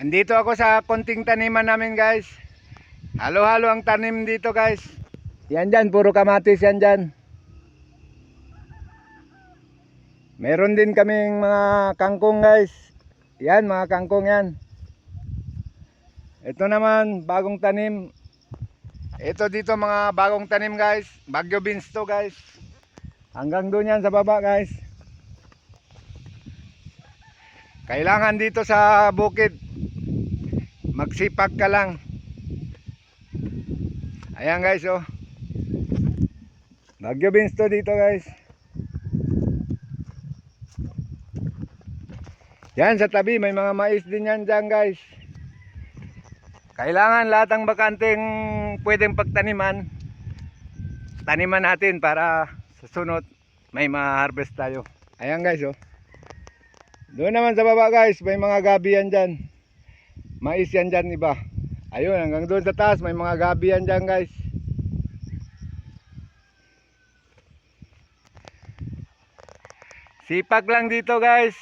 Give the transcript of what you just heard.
Andito ako sa konting taniman namin guys. Halo-halo ang tanim dito guys. Yan dyan, puro kamatis yan dyan. Meron din kaming mga kangkong guys. Yan, mga kangkong yan. Ito naman, bagong tanim. Ito dito mga bagong tanim guys. Bagyo beans to guys. Hanggang doon yan sa baba guys. Kailangan dito sa bukid magsipag ka lang. Ayan guys oh. Bagyo beans to dito guys. Yan sa tabi may mga mais din yan dyan guys. Kailangan lahat ng bakanteng pwedeng pagtaniman, taniman natin para sa sunod may ma-harvest tayo. Ayan guys oh. Doon naman sa baba guys may mga gabi yan dyan. Mais yan dyan iba. Ayun, hanggang doon sa taas may mga gabi yan dyan guys. Sipag lang dito guys.